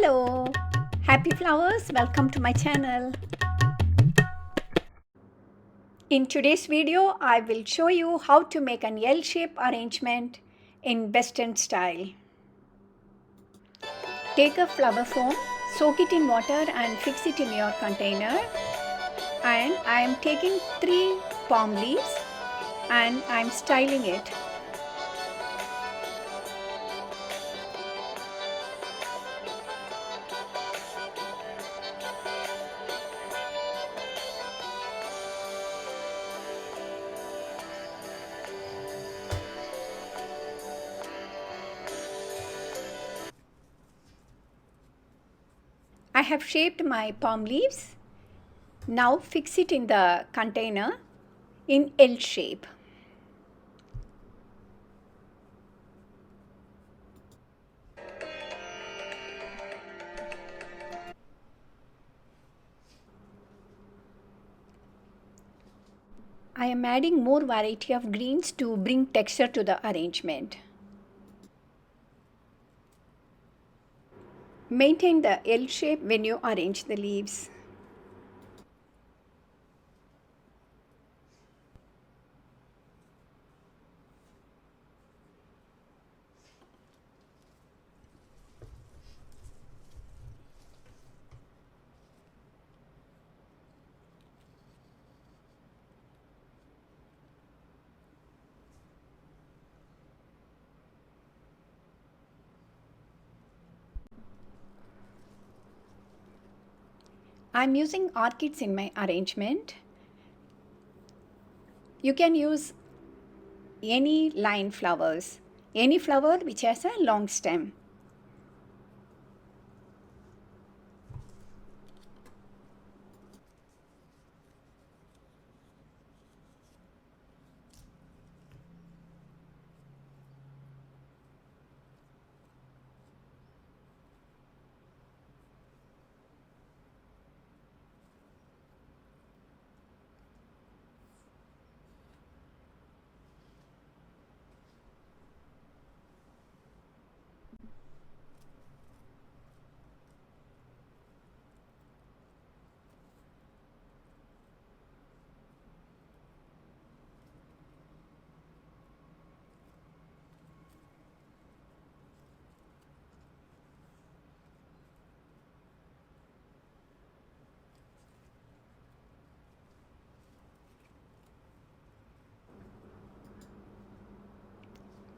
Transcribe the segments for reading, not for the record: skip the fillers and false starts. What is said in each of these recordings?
Hello, happy flowers, welcome to my channel. In today's video, I will show you how to make an L-shape arrangement in Western style. Take a flower foam, soak it in water and fix it in your container. And I am taking 3 palm leaves and I am styling it. I have shaped my palm leaves. Now fix it in the container in L shape. I am adding more variety of greens to bring texture to the arrangement. Maintain the L shape when you arrange the leaves. I am using orchids in my arrangement. You can use any line flowers, any flower which has a long stem.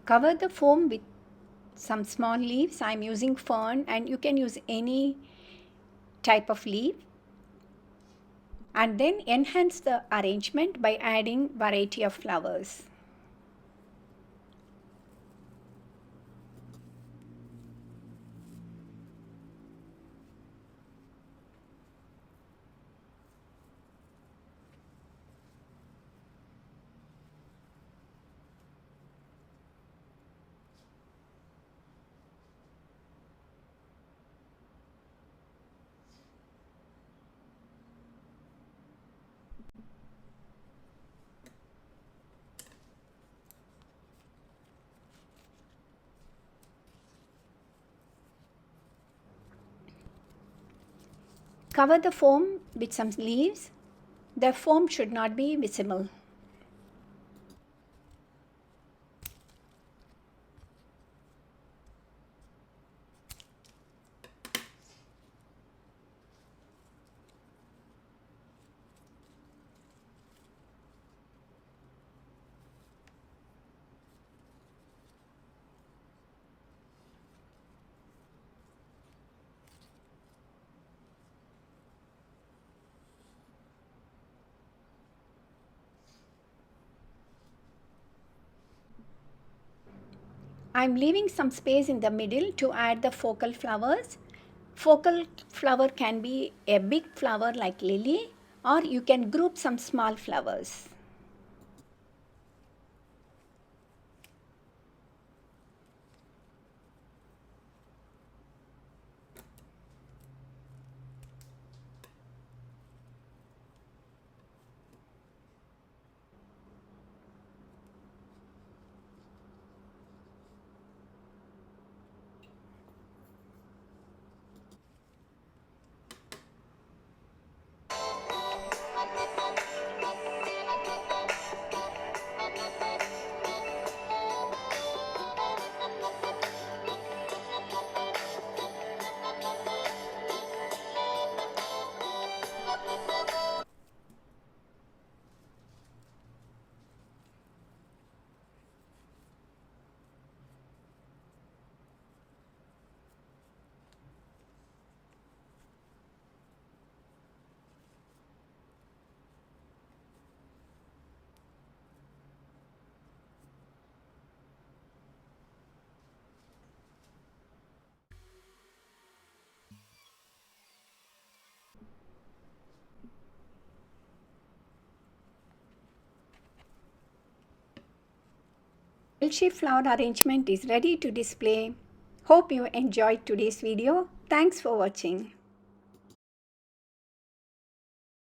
Cover the foam with some small leaves. I am using fern and you can use any type of leaf. And then enhance the arrangement by adding variety of flowers. Cover the foam with some leaves. The foam should not be visible. I am leaving some space in the middle to add the focal flowers. Focal flower can be a big flower like lily, or you can group some small flowers. bell-shaped flower arrangement is ready to display. Hope you enjoyed today's video. Thanks for watching.